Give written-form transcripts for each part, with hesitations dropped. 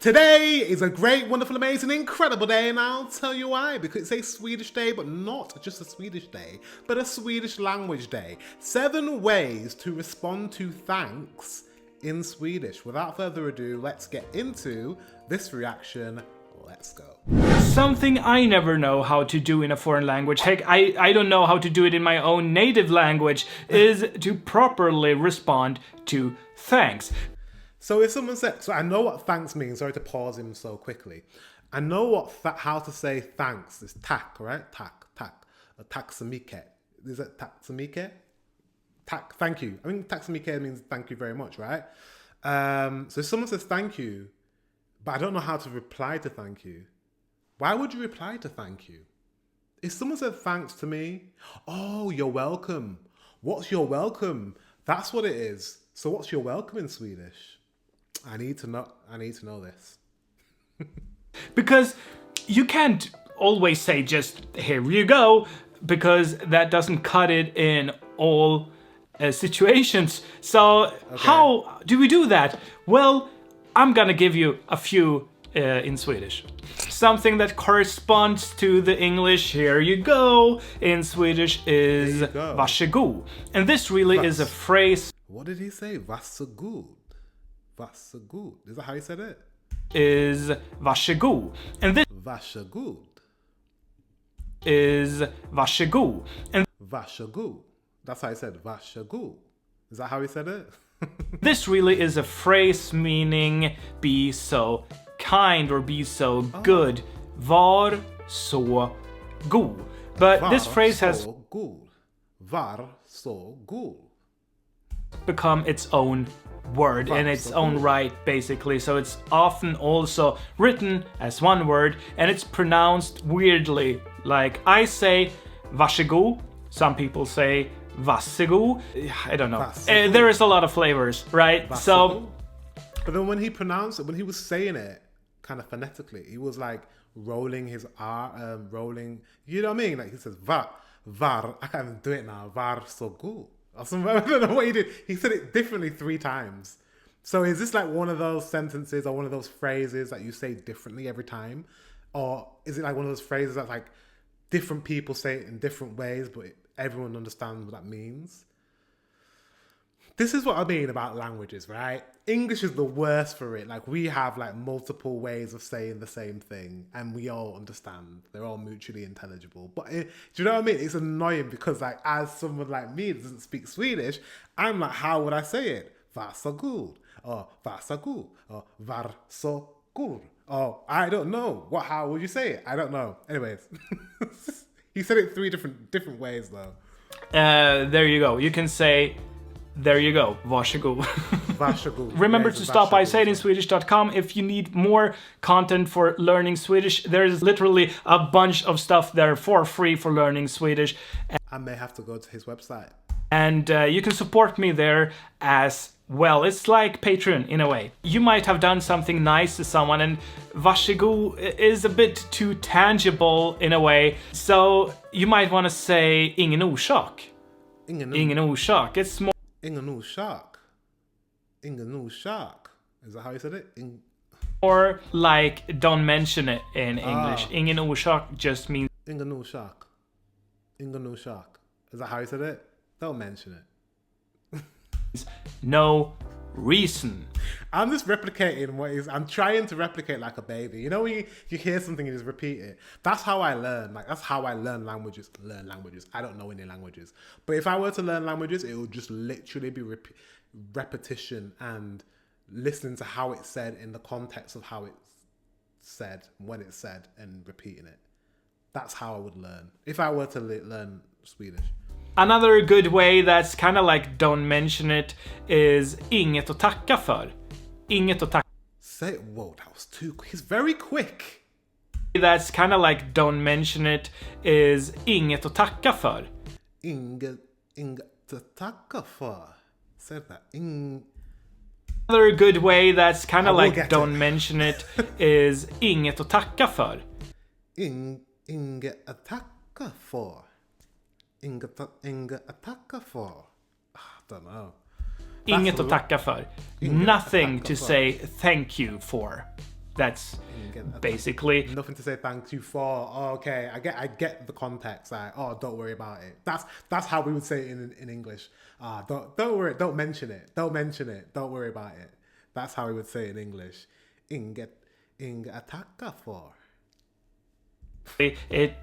Today is a great, wonderful, amazing, incredible day, and I'll tell you why. Because it's a Swedish day, but not just a Swedish day, but a Swedish language day. 7 ways to respond to thanks in Swedish. Without further ado, let's get into this reaction. Let's go. Something I never know how to do in a foreign language, heck, I don't know how to do it in my own native language, is to properly respond to thanks. So if someone said, so I know what thanks means, sorry to pause him so quickly. I know what how to say thanks is tack, right? Tack. Tack så mycket. Is it tack så mycket? Tack, thank you. I mean, tack så mycket means thank you very much, right? So if someone says thank you, but I don't know how to reply to thank you. Why would you reply to thank you? If someone said thanks to me, oh, you're welcome. What's your welcome? That's what it is. So what's your welcome in Swedish? I need to know this. Because you can't always say just here you go, because that doesn't cut it in all situations. So How do we do that? Well, I'm gonna give you a few in Swedish. Something that corresponds to the English here you go in Swedish is varsågod. And this really is a phrase. What did he say? Varsågod. Varsågod. Is that how he said it? Is varsågod. And this varsågod is varsågod. And varsågod. That's how he said varsågod. Is that how he said it? This really is a phrase meaning be so kind or be so good. Var så god. But this phrase has var så god. Become its own word in its own right, basically. So it's often also written as one word and it's pronounced weirdly. Like I say varsågod, some people say varsågod. I don't know. There is a lot of flavors, right? Varsågod. So, but then when he pronounced it, when he was saying it kind of phonetically, he was like rolling his R, rolling. You know what I mean? Like he says var. I can't even do it now. Varsågod. I don't know what he did. He said it differently 3 times. So is this like one of those sentences or one of those phrases that you say differently every time? Or is it like one of those phrases that like different people say it in different ways, but everyone understands what that means? This is what I mean about languages, right? English is the worst for it. Like we have like multiple ways of saying the same thing and we all understand. They're all mutually intelligible. But do you know what I mean? It's annoying because like as someone like me that doesn't speak Swedish, I'm like, how would I say it? Varsågod or varsågod or varsågod. Oh, I don't know. How would you say it? I don't know. Anyways, he said it 3 different ways though. There you go. You can say there you go, varsågod. Varsågod. Remember to stop by sayitinswedish.com if you need more content for learning Swedish. There's literally a bunch of stuff there for free for learning Swedish. I may have to go to his website. And you can support me there as well. It's like Patreon in a way. You might have done something nice to someone and varsågod is a bit too tangible in a way. So you might want to say ingen orsak. Ingen orsak. It's more Ingen orsak. Ingen orsak. Is that how you said it? Or like don't mention it in English. Ingen orsak just means Ingen orsak. Ingen orsak. Is that how you said it? Don't mention it. No reason. I'm just replicating I'm trying to replicate like a baby. You know when you hear something and you just repeat it? That's how I learn. Like that's how I learn languages. I don't know any languages. But if I were to learn languages, it would just literally be repetition and listening to how it's said in the context of how it's said, when it's said, and repeating it. That's how I would learn. If I were to learn Swedish. Another good way that's kind of like don't mention it is inget att tacka för. Inget att tacka. Say it. Whoa, that was too quick. He's very quick. That's kind of like don't mention it is inget att tacka för. Inget att tacka för. Say that. Another good way that's kind of like don't mention it is inget att tacka för. Inget att tacka för. Inget att tacka för. I don't know. Inget att tacka för. Nothing to say thank you for. That's basically nothing to say thank you for. Oh, okay, I get the context. Like, oh, don't worry about it. That's how we would say it in English. Don't worry, don't mention it. Don't mention it. Don't worry about it. That's how we would say it in English. Inga tacka for. it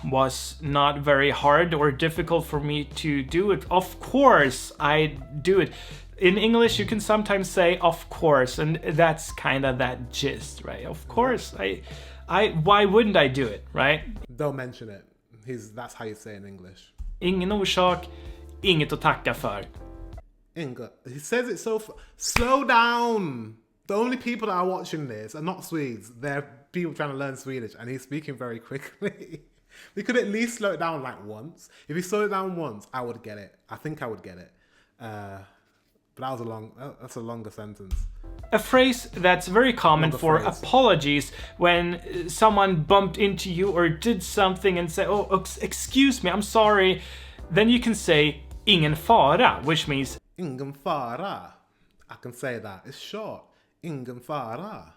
was not very hard or difficult for me to do it. Of course, I do it. In English, you can sometimes say "of course," and that's kind of that gist, right? Of course, why wouldn't I do it, right? Don't mention it. That's how you say it in English. Ingen orsak, inget att tacka för. Inga. He says it so. Slow down. The only people that are watching this are not Swedes. They're people trying to learn Swedish, and he's speaking very quickly. We could at least slow it down like once. If he slowed it down once, I would get it. I think I would get it. But that's a longer sentence. A phrase that's very common for apologies when someone bumped into you or did something and say, "Oh, excuse me, I'm sorry." Then you can say "ingen fara," which means "ingen fara." I can say that. It's short. "Ingen fara."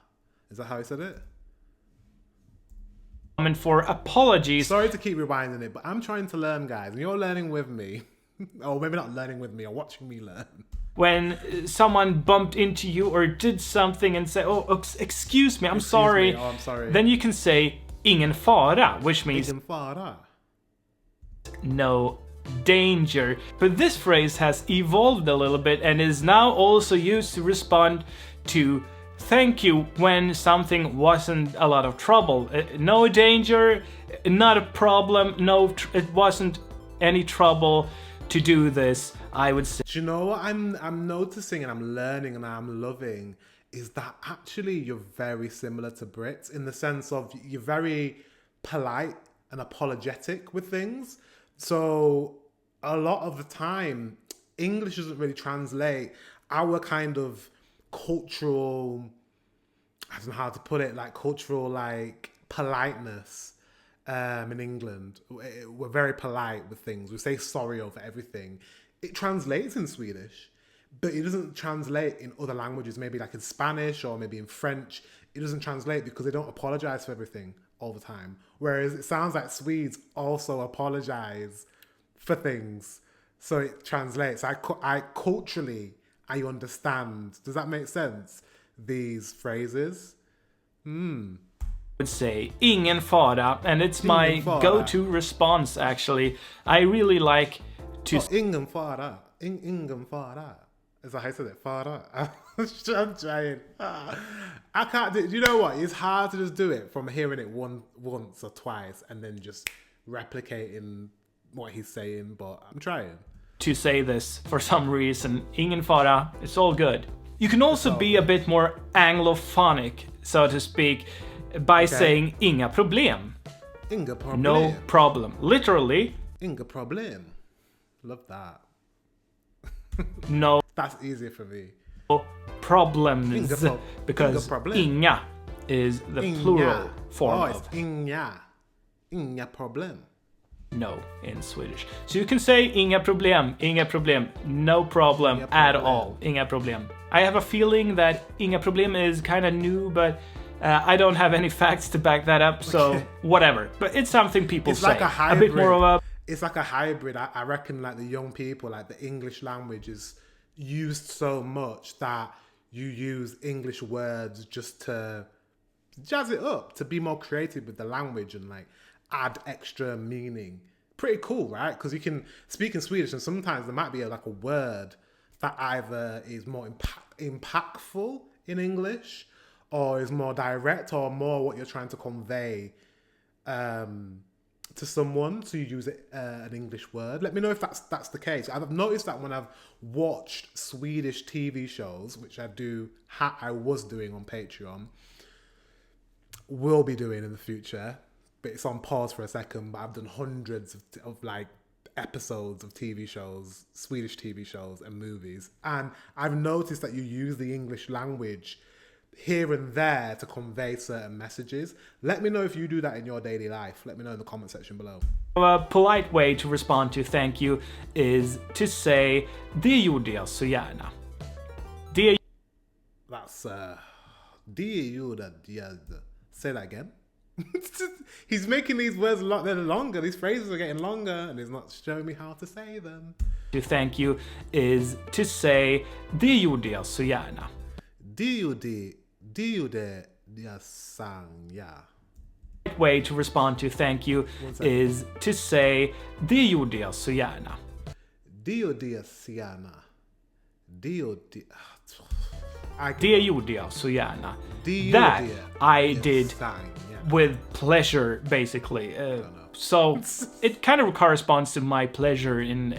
Is that how he said it? Common for apologies. Sorry to keep rewinding it, but I'm trying to learn, guys, and you're learning with me. Or maybe not learning with me, or watching me learn. When someone bumped into you or did something and say, "Oh, excuse me, I'm sorry." Oh, I'm sorry. Then you can say "ingen fara," which means "ingen fara." No danger. But this phrase has evolved a little bit and is now also used to respond to thank you when something wasn't a lot of trouble. No danger, not a problem, it wasn't any trouble to do this, I would say. Do you know what I'm noticing and I'm learning and I'm loving is that actually you're very similar to Brits in the sense of you're very polite and apologetic with things. So a lot of the time, English doesn't really translate our kind of cultural, I don't know how to put it, like cultural like politeness in England. We're very polite with things. We say sorry over everything. It translates in Swedish, but it doesn't translate in other languages, maybe like in Spanish or maybe in French. It doesn't translate because they don't apologize for everything all the time. Whereas it sounds like Swedes also apologize for things. So it translates. I culturally, I understand. Does that make sense? These phrases. Would say ingen fara, and it's my go-to response actually. I really like to ingen fara. Ingen fara. Is that how I said it? Fara. I'm trying. I can't do. You know what? It's hard to just do it from hearing it once or twice and then just replicating what he's saying. But I'm trying to say this for some reason. Ingen fara. It's all good. You can also be a bit more anglophonic, so to speak, by saying inga problem. Inga problem. No problem. Literally. Inga problem. Love that. No. That's easier for me. Problems. Because inga is the plural form of inga. Inga problem. No in Swedish. So you can say inga problem, no problem at all. Inga problem. I have a feeling that inga problem is kind of new, but I don't have any facts to back that up, so whatever. But it's something people say. Like a hybrid. A bit more of a... It's like a hybrid. I reckon like the young people, like the English language is used so much that you use English words just to jazz it up, to be more creative with the language and like add extra meaning. Pretty cool, right? Because you can speak in Swedish and sometimes there might be like a word that either is more impactful in English or is more direct or more what you're trying to convey to someone, so you use an English word. Let me know if that's the case. I've noticed that when I've watched Swedish TV shows, which I was doing on Patreon, will be doing in the future, but it's on pause for a second, but I've done hundreds of like episodes of TV shows, Swedish TV shows and movies, and I've noticed that you use the English language here and there to convey certain messages. Let me know if you do that in your daily life. Let me know in the comment section below. A polite way to respond to thank you is to say "det gjorde jag så gärna." Det gjorde jag. Say that again. He's making these words a lot longer. These phrases are getting longer, and he's not showing me how to say them. To thank you is to say det gjorde jag så gärna. Det gjorde jag sang, ja. Way to respond to thank you is to say det gjorde jag så gärna. Det gjorde jag så gärna. Det gjorde jag så gärna. That I did with pleasure, basically. So it kind of corresponds to my pleasure in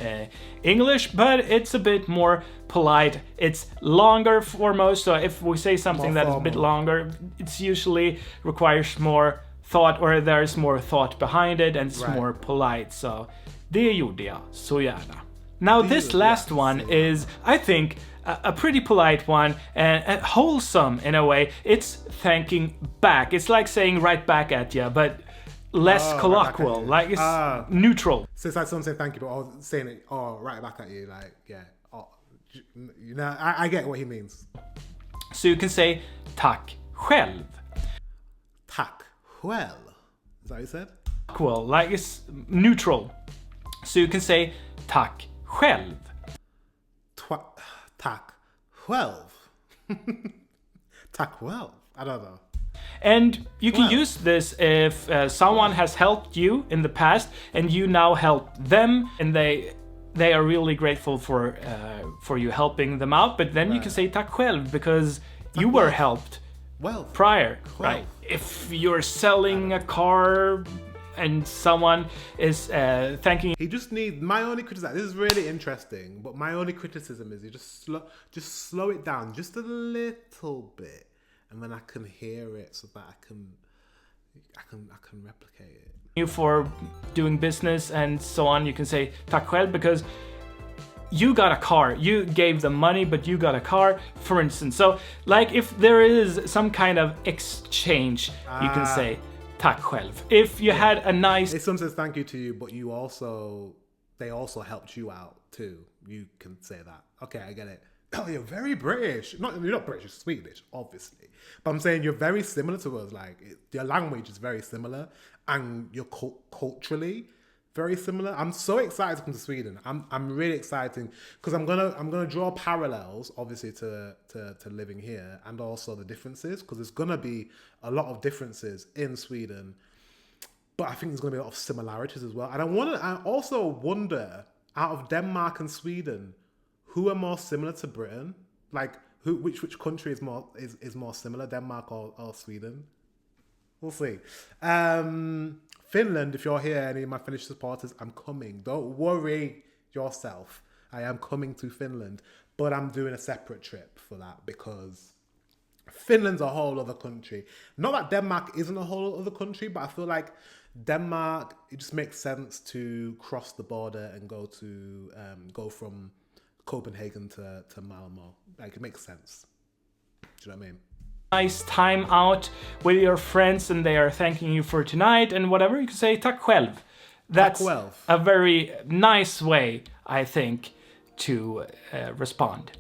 English, but it's a bit more polite. It's longer foremost, so if we say something that is a bit longer, it's usually requires more thought, or there's more thought behind it, and it's more polite. So det gjorde jag så gärna. Now this last one is, I think, a pretty polite one and wholesome in a way. It's thanking back. It's like saying right back at you, but less colloquial. Like it's neutral. So it's like someone saying thank you, but saying it right back at you. Like, yeah. You know, I get what he means. So you can say tack själv. Tack själv. Is that what you said? Cool. Like it's neutral. So you can say tack själv. Tack själv. Tack själv. I don't know. And you can use this if someone has helped you in the past and you now help them, and they are really grateful for you helping them out. But then you can say tack själv because you were helped prior, right? If you're selling a car and someone is thanking. He just needs, my only criticism, this is really interesting, but my only criticism is you just slow it down just a little bit, and then I can hear it so that I can replicate it. You for doing business and so on, you can say tack själv because you got a car. You gave them money, but you got a car, for instance. So, like, if there is some kind of exchange, you can say tack själv. If you had a nice... If someone says thank you to you, but they also helped you out too, you can say that. Okay, I get it. Oh, you're very British. You're not British, you're Swedish, obviously. But I'm saying you're very similar to us. Like, your language is very similar, and you're culturally very similar. I'm so excited to come to Sweden. I'm really excited because I'm gonna draw parallels, obviously, to living here, and also the differences, because there's gonna be a lot of differences in Sweden, but I think there's gonna be a lot of similarities as well. And I also wonder, out of Denmark and Sweden, who are more similar to Britain? Like, which country is more similar, Denmark or Sweden? We'll see. Finland, if you're here, any of my Finnish supporters, I'm coming. Don't worry yourself. I am coming to Finland, but I'm doing a separate trip for that because Finland's a whole other country. Not that Denmark isn't a whole other country, but I feel like Denmark, it just makes sense to cross the border and go from Copenhagen to Malmo. Like, it makes sense. Do you know what I mean? Nice time out with your friends and they are thanking you for tonight and whatever, you can say tack själv. That's a very nice way, I think, to respond.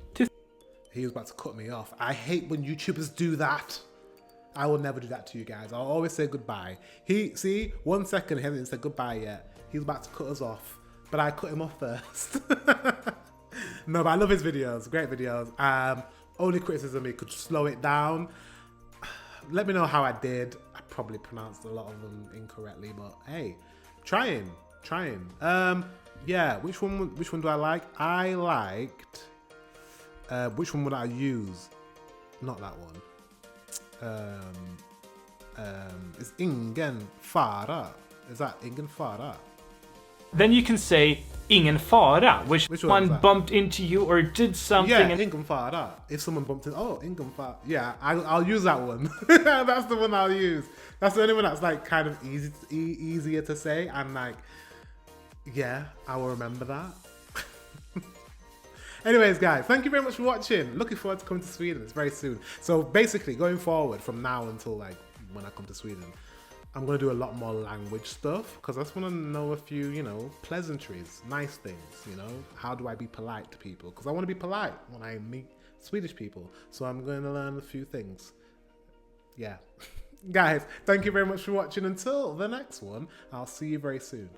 He was about to cut me off. I hate when YouTubers do that. I will never do that to you guys. I'll always say goodbye. See, 1 second, he hasn't said goodbye yet. He's about to cut us off, but I cut him off first. No, but I love his videos. Great videos. Only criticism, he could slow it down. Let me know how I did. I probably pronounced a lot of them incorrectly, but hey, trying. Yeah, which one do I like? I liked. Which one would I use? Not that one. It's ingen fara. Is that ingen fara? Then you can say ingen fara, which one bumped into you or did something. Yeah, ingen fara. If someone bumped in, ingen fara. Yeah, I'll use that one. That's the one I'll use. That's the only one that's like kind of easier to say, and like, yeah, I will remember that. Anyways, guys, thank you very much for watching. Looking forward to coming to Sweden. It's very soon. So basically, going forward from now until like when I come to Sweden, I'm going to do a lot more language stuff because I just want to know a few, pleasantries, nice things, How do I be polite to people? Because I want to be polite when I meet Swedish people. So I'm going to learn a few things. Yeah. Guys, thank you very much for watching. Until the next one, I'll see you very soon.